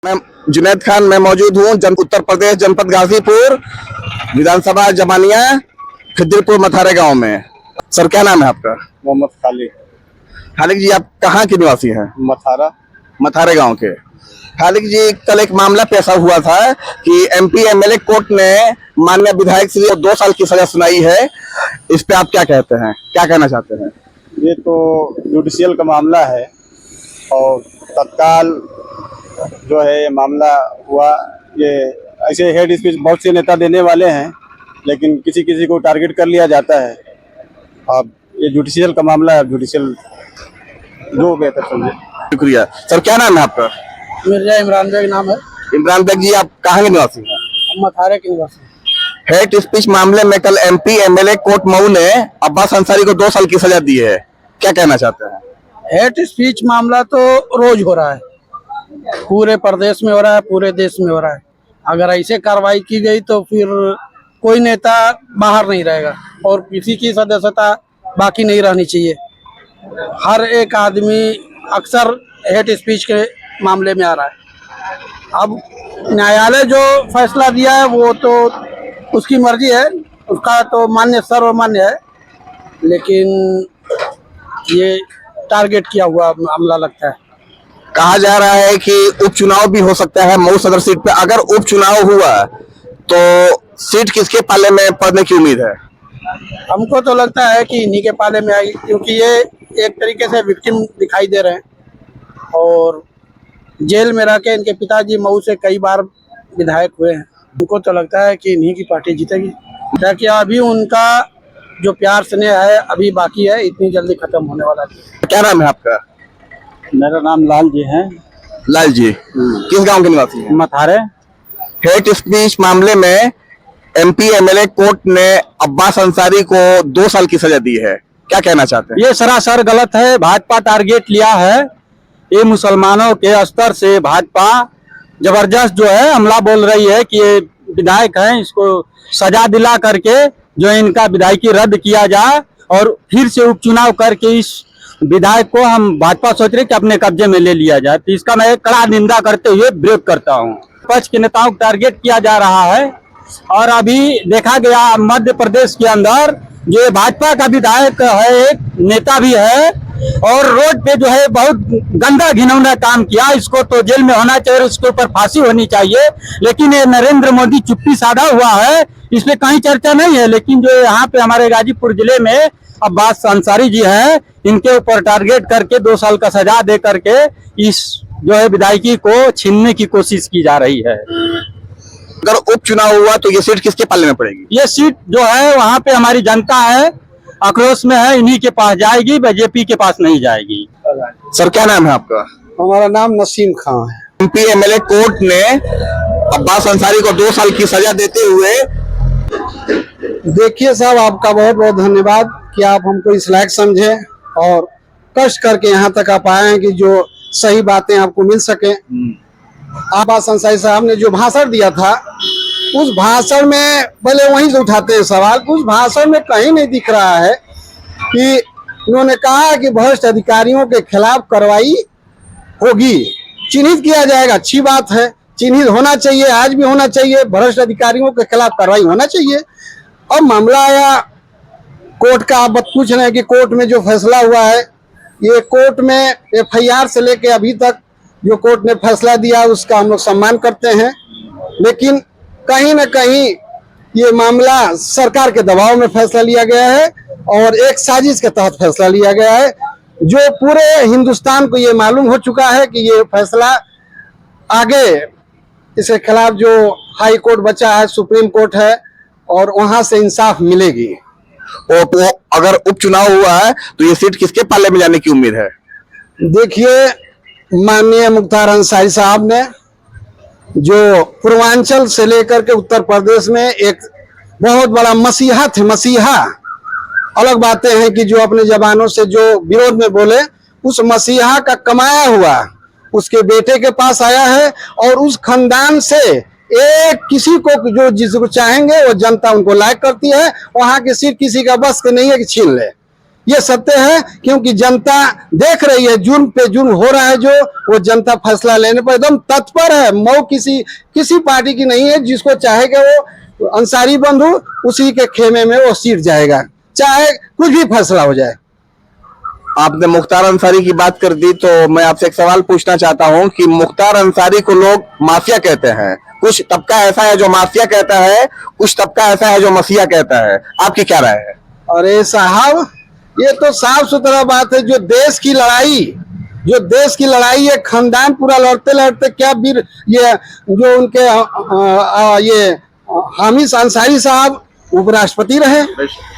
मैं जुनैद खान मैं मौजूद हूँ उत्तर प्रदेश जनपद गाजीपुर विधानसभा जमानिया खिद्रपुर मथारे गांव में। सर क्या नाम है आपका? मोहम्मद खालिद। खालिद जी आप कहाँ के निवासी हैं? मथारे गांव के। खालिद जी कल एक मामला पेशा हुआ था कि एमपी एमएलए कोर्ट ने माननीय विधायक श्री को 2 साल की सजा सुनाई है। इस पे आप क्या कहते हैं, क्या कहना चाहते हैं? ये तो जुडिशियल का मामला है और तत्काल जो है ये मामला हुआ। ये ऐसे हेड स्पीच बहुत से नेता देने वाले हैं, लेकिन किसी किसी को टारगेट कर लिया जाता है। अब ये जुडिशियल का मामला है, जुडिशियल जो बेहतर समझे। शुक्रिया। सर क्या नाम है आपका? मिर्जा इमरान बेग नाम है। इमरान बेग जी आप कहाँ के निवासी हैं? हम मथारे के निवासी। हेड स्पीच मामले में कल एमपी एमएलए कोर्ट मऊ ने अब्बास अंसारी को 2 साल की सजा दी है, क्या कहना चाहते हैं? हेड स्पीच मामला तो रोज हो रहा है, पूरे प्रदेश में हो रहा है, पूरे देश में हो रहा है। अगर ऐसे कार्रवाई की गई तो फिर कोई नेता बाहर नहीं रहेगा और किसी की सदस्यता बाकी नहीं रहनी चाहिए। हर एक आदमी अक्सर हेड स्पीच के मामले में आ रहा है। अब न्यायालय जो फैसला दिया है वो तो उसकी मर्जी है, उसका तो मान्य सर्वमान्य है, लेकिन ये टारगेट किया हुआ मामला लगता है। कहा जा रहा है कि उपचुनाव भी हो सकता है मऊ सदर सीट पे। अगर उपचुनाव हुआ तो सीट किसके पाले में पड़ने की उम्मीद है? हमको तो लगता है कि इन्हीं के पाले में आएगी, क्योंकि ये एक तरीके से विक्टिम दिखाई दे रहे हैं और जेल में रह के इनके पिताजी मऊ से कई बार विधायक हुए हैं। हमको तो लगता है कि इन्हीं की पार्टी जीतेगी, ताकि अभी उनका जो प्यार स्नेह है अभी बाकी है, इतनी जल्दी खत्म होने वाला है। क्या नाम है आपका? मेरा नाम लाल जी है। लाल जी किस गांव के निवासी हैं? मथारे। हेड स्पीच मामले में एमपी एमएलए कोर्ट ने अब्बास अंसारी को 2 साल की सजा दी है, क्या कहना चाहते हैं? ये सरासर गलत है। भाजपा टारगेट लिया है। ये मुसलमानों के स्तर से भाजपा जबरदस्त जो है हमला बोल रही है कि ये विधायक हैं, इसको सजा दिला करके जो इनका विधायकी रद्द किया जाए और फिर से उपचुनाव करके इस विधायक को हम भाजपा सोच रहे कि अपने कब्जे में ले लिया जाए। तो इसका मैं कड़ा निंदा करते हुए विरोध करता हूँ। पक्ष के नेताओं को टारगेट किया जा रहा है और अभी देखा गया मध्य प्रदेश के अंदर जो भाजपा का विधायक है, एक नेता भी है, और रोड पे जो है बहुत गंदा घिनौना काम किया। इसको तो जेल में होना चाहिए, उसके ऊपर फांसी होनी चाहिए। लेकिन ये नरेंद्र मोदी चुप्पी साधा हुआ है, इस पे कहीं चर्चा नहीं है। लेकिन जो यहाँ पे हमारे गाजीपुर जिले में अब्बास अंसारी जी हैं, इनके ऊपर टारगेट करके 2 साल का सजा दे करके इस जो है विधायकी को छीनने की कोशिश की जा रही है। अगर उपचुनाव हुआ तो ये सीट किसके पाले में पड़ेगी? ये सीट जो है वहाँ पे हमारी जनता है, आक्रोश में है, इन्हीं के पास जाएगी, बीजेपी के पास नहीं जाएगी। सर क्या नाम है आपका? हमारा नाम नसीम खान है। एमपी एमएलए कोर्ट ने अब्बास अंसारी को 2 साल की सजा देते हुए। देखिए साहब, आपका बहुत बहुत धन्यवाद कि आप हमको इस लायक समझे और कष्ट करके यहाँ तक आप आए हैं कि जो सही बातें आपको मिल सके। अब्बास अंसारी साहब ने जो भाषण दिया था, उस भाषण में भले वहीं से उठाते हैं सवाल, उस भाषण में कहीं नहीं दिख रहा है कि उन्होंने कहा कि भ्रष्ट अधिकारियों के खिलाफ कार्रवाई होगी, चिन्हित किया जाएगा। अच्छी बात है, चिन्हित होना चाहिए, आज भी होना चाहिए। भ्रष्ट अधिकारियों के खिलाफ कार्रवाई होना चाहिए। और मामला आया कोर्ट का, आप पूछ रहे हैं कि कोर्ट में जो फैसला हुआ है, ये कोर्ट में एफआईआर से लेके अभी तक जो कोर्ट ने फैसला दिया उसका हम लोग सम्मान करते हैं। लेकिन कहीं न कहीं ये मामला सरकार के दबाव में फैसला लिया गया है और एक साजिश के तहत फैसला लिया गया है, जो पूरे हिंदुस्तान को ये मालूम हो चुका है कि ये फैसला आगे इसके खिलाफ जो हाई कोर्ट बचा है, सुप्रीम कोर्ट है, और वहां से इंसाफ मिलेगी। और तो अगर उपचुनाव हुआ है तो ये सीट किसके पाले में जाने की उम्मीद है? देखिए, माननीय मुख्तार अंसारी साहब ने जो पूर्वांचल से लेकर के उत्तर प्रदेश में एक बहुत बड़ा मसीहा थे, मसीहा। अलग बातें हैं कि जो अपने जवानों से जो विरोध में बोले, उस मसीहा का कमाया हुआ उसके बेटे के पास आया है और उस खानदान से एक किसी को जो जिसको चाहेंगे वो जनता उनको लायक करती है। वहां की सीट किसी का बस के नहीं है कि छीन ले। ये सत्य है, क्योंकि जनता देख रही है जुर्म पे जुर्म हो रहा है, जो वो जनता फैसला लेने पर एकदम तत्पर है। मऊ किसी पार्टी की नहीं है, जिसको चाहेगा वो अंसारी बंधु उसी के खेमे में वो सीट जाएगा, चाहे कुछ भी फैसला हो जाए। आपने मुख्तार अंसारी की बात कर दी, तो मैं आपसे एक सवाल पूछना चाहता हूं कि मुख्तार अंसारी को लोग माफिया कहते हैं, कुछ तबका ऐसा है जो माफिया कहता है, कुछ तबका ऐसा है जो मसीहा कहता है, आपकी क्या राय है? अरे साहब, ये तो साफ सुथरा बात है। जो देश की लड़ाई है, खानदान पूरा लड़ते लड़ते क्या वीर, ये जो उनके ये हामिद अंसारी साहब उपराष्ट्रपति रहे,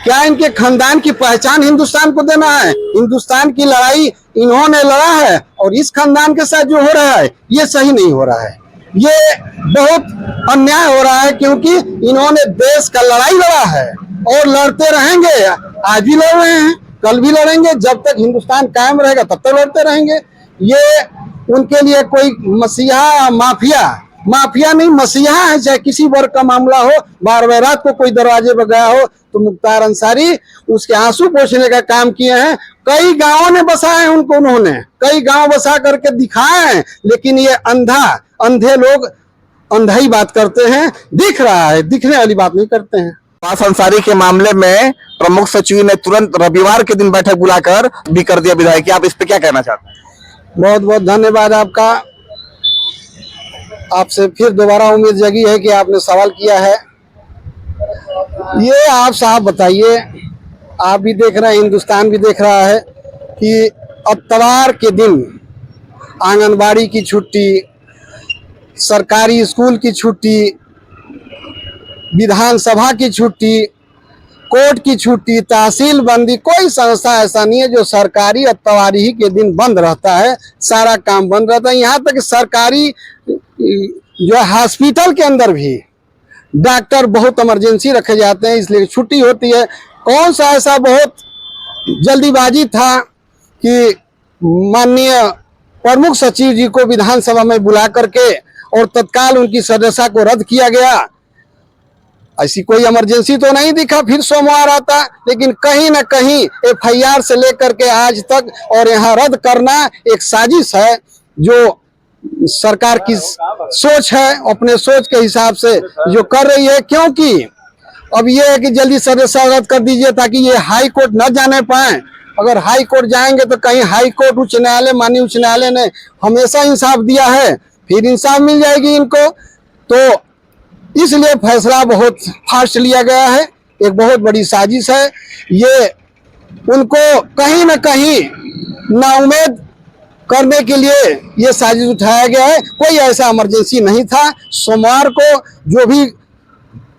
क्या इनके खानदान की पहचान हिंदुस्तान को देना है? हिंदुस्तान की लड़ाई इन्होंने लड़ा है, और इस खानदान के साथ जो हो रहा है ये सही नहीं हो रहा है, ये बहुत अन्याय हो रहा है, क्योंकि इन्होंने देश का लड़ाई लड़ा है और लड़ते रहेंगे। आज भी लड़ रहे हैं, कल भी लड़ेंगे, जब तक हिंदुस्तान कायम रहेगा तब तक लड़ते रहेंगे। ये उनके लिए कोई मसीहा माफिया नहीं, मसीहा है। चाहे किसी वर्ग का मामला हो, बार रात को कोई दरवाजे पर गया हो तो मुख्तार अंसारी उसके आंसू पोंछने का काम किए हैं। कई गांवों ने बसाए हैं उनको, उन्होंने कई गांव बसा करके दिखाए हैं, लेकिन ये अंधे लोग अंधा ही बात करते हैं, दिख रहा है, दिखने वाली बात नहीं करते हैं। अब्बास अंसारी के मामले में प्रमुख सचिव ने तुरंत रविवार के दिन बैठक बुलाकर भी कर दिया विधायक, आप इस पे क्या कहना चाहते हैं? बहुत बहुत धन्यवाद आपका। आपसे फिर दोबारा उम्मीद जगी है कि आपने सवाल किया है। ये आप साहब बताइए, आप भी देख रहे हैं, हिंदुस्तान भी देख रहा है कि इतवार के दिन आंगनबाड़ी की छुट्टी, सरकारी स्कूल की छुट्टी, विधानसभा की छुट्टी, कोर्ट की छुट्टी, तहसील बंदी, कोई संस्था ऐसा नहीं है जो सरकारी इतवारी ही के दिन बंद रहता है। सारा काम बंद रहता है। यहाँ तक सरकारी जो हॉस्पिटल के अंदर भी डॉक्टर बहुत इमरजेंसी रखे जाते हैं, इसलिए छुट्टी होती है। कौन सा ऐसा बहुत जल्दीबाजी था कि माननीय प्रमुख सचिव जी को विधानसभा में बुला करके और तत्काल उनकी सदस्यता को रद्द किया गया? ऐसी कोई इमरजेंसी तो नहीं दिखा, फिर सोमवार आता। लेकिन कहीं ना कहीं FIR से लेकर के आज तक और यहाँ रद्द करना एक साजिश है, जो सरकार की सोच है, अपने सोच के हिसाब से जो कर रही है। क्योंकि अब ये है कि जल्दी सदस्यता रद्द कर दीजिए ताकि ये हाई कोर्ट न जाने पाए। अगर हाई कोर्ट जाएंगे तो कहीं हाई कोर्ट, उच्च न्यायालय, माननीय उच्च न्यायालय ने हमेशा इंसाफ दिया है, फिर इंसाफ मिल जाएगी इनको। तो इसलिए फैसला बहुत फास्ट लिया गया है, एक बहुत बड़ी साजिश है। ये उनको कहीं ना कहीं नाउम्मीद करने के लिए ये साजिश उठाया गया है। कोई ऐसा इमरजेंसी नहीं था। सोमवार को जो भी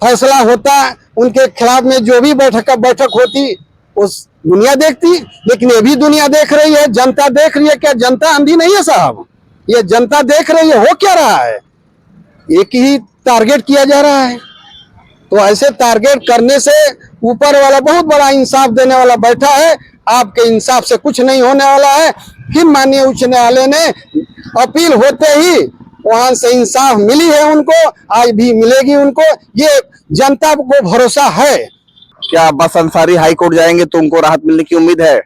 फैसला होता, उनके खिलाफ में जो भी बैठक होती, उस दुनिया देखती। लेकिन ये भी दुनिया देख रही है, जनता देख रही है। क्या जनता अंधी नहीं है साहब? ये जनता देख रही है। हो क्या रहा है? एक ही टारगेट किया जा रहा है। तो ऐसे टारगेट करने से ऊपर वाला बहुत बड़ा इंसाफ देने वाला बैठा है। आपके इंसाफ से कुछ नहीं होने वाला है। फिर माननीय उच्च न्यायालय ने अपील होते ही वहां से इंसाफ मिली है उनको, आज भी मिलेगी उनको, ये जनता को भरोसा है। क्या अब्बास अंसारी हाई कोर्ट जाएंगे तो उनको राहत मिलने की उम्मीद है?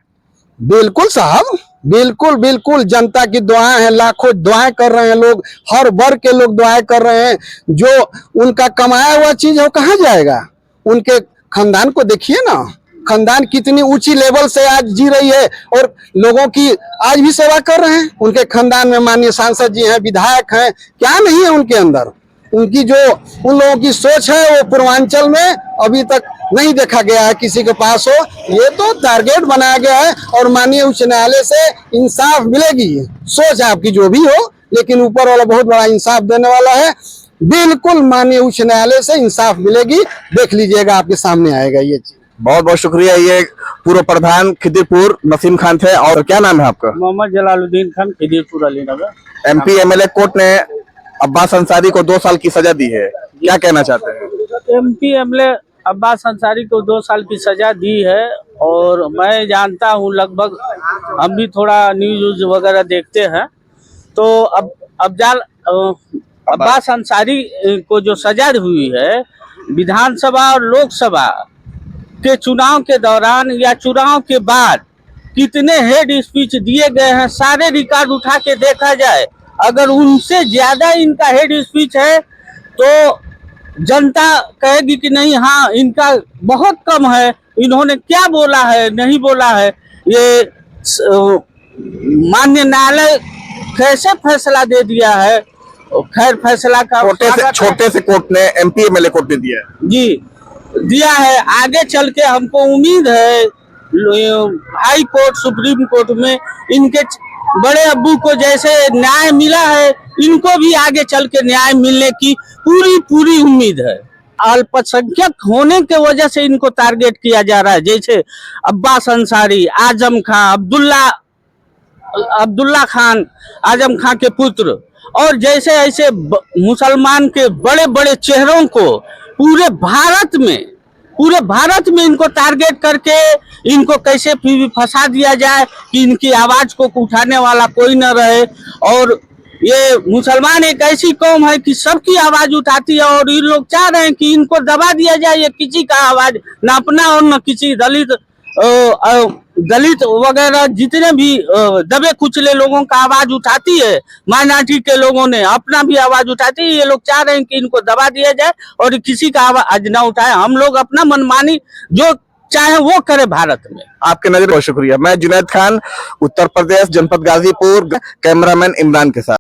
बिल्कुल साहब, बिल्कुल। जनता की दुआएं हैं, लाखों दुआएं कर रहे हैं लोग, हर वर्ग के लोग दुआएं कर रहे हैं। जो उनका कमाया हुआ चीज है वो कहाँ जाएगा? उनके खानदान को देखिए ना, खानदान कितनी ऊंची लेवल से आज जी रही है और लोगों की आज भी सेवा कर रहे हैं। उनके खानदान में माननीय सांसद जी हैं, विधायक हैं, क्या नहीं है उनके अंदर? उनकी जो उन लोगों की सोच है वो पूर्वांचल में अभी तक नहीं देखा गया है किसी के पास हो। ये तो टारगेट बनाया गया है और माननीय उच्च न्यायालय से इंसाफ मिलेगी। सोच आपकी जो भी हो, लेकिन ऊपर वाला बहुत बड़ा इंसाफ देने वाला है। बिल्कुल माननीय उच्च न्यायालय से इंसाफ मिलेगी, देख लीजिएगा, आपके सामने आएगा ये चीज। बहुत बहुत शुक्रिया। ये पूर्व प्रधान खिदिरपुर नसीम खान थे। और क्या नाम है आपका? Mohammad Jalaluddin Khan, Khidirpur Alinagar. MP MLA court ने अब्बास अंसारी को 2 साल की सजा दी है, क्या कहना चाहते हैं? MP MLA अब्बास अंसारी को 2 साल की सजा दी है, और मैं जानता हूँ, लगभग हम भी थोड़ा न्यूज वगैरह देखते हैं, तो अब्बास अंसारी को जो सजा हुई है, विधानसभा और लोकसभा के चुनाव के दौरान या चुनाव के बाद कितने हेड स्पीच दिए गए हैं, सारे रिकॉर्ड उठा के देखा जाए, अगर उनसे ज्यादा इनका हेड स्पीच है तो जनता कहेगी कि नहीं, हाँ इनका बहुत कम है, इन्होंने क्या बोला है नहीं बोला है। ये माननीय न्यायालय कैसे फैसला दे दिया है, खैर फैसला का छोटे से कोर्ट ने, एमपी एमएलए कोर्ट ने दिया है जी दिया है। आगे चल के हमको उम्मीद है हाई कोर्ट, सुप्रीम कोर्ट में इनके बड़े अब्बू को जैसे न्याय मिला है, इनको भी आगे चल के न्याय मिलने की पूरी उम्मीद है। अल्पसंख्यक होने के वजह से इनको टारगेट किया जा रहा है, जैसे अब्बास अंसारी, आजम खां, अब्दुल्ला खान, आजम खां के पुत्र, और जैसे ऐसे मुसलमान के बड़े बड़े चेहरों को पूरे भारत में इनको टारगेट करके इनको कैसे फंसा दिया जाए कि इनकी आवाज को उठाने वाला कोई न रहे। और ये मुसलमान एक ऐसी कौम है कि सबकी आवाज उठाती है, और ये लोग चाह रहे हैं कि इनको दबा दिया जाए, ये किसी का आवाज न अपना और न किसी दलित वगैरह जितने भी दबे कुचले लोगों का आवाज उठाती है, माइनॉरिटी के लोगों ने अपना भी आवाज उठाती है। ये लोग चाह रहे हैं कि इनको दबा दिया जाए और किसी का आवाज ना उठाए, हम लोग अपना मनमानी जो चाहे वो करे भारत में। आपके नजर बहुत शुक्रिया। मैं जुनैद खान, उत्तर प्रदेश, जनपद गाजीपुर, कैमरामैन इमरान के साथ।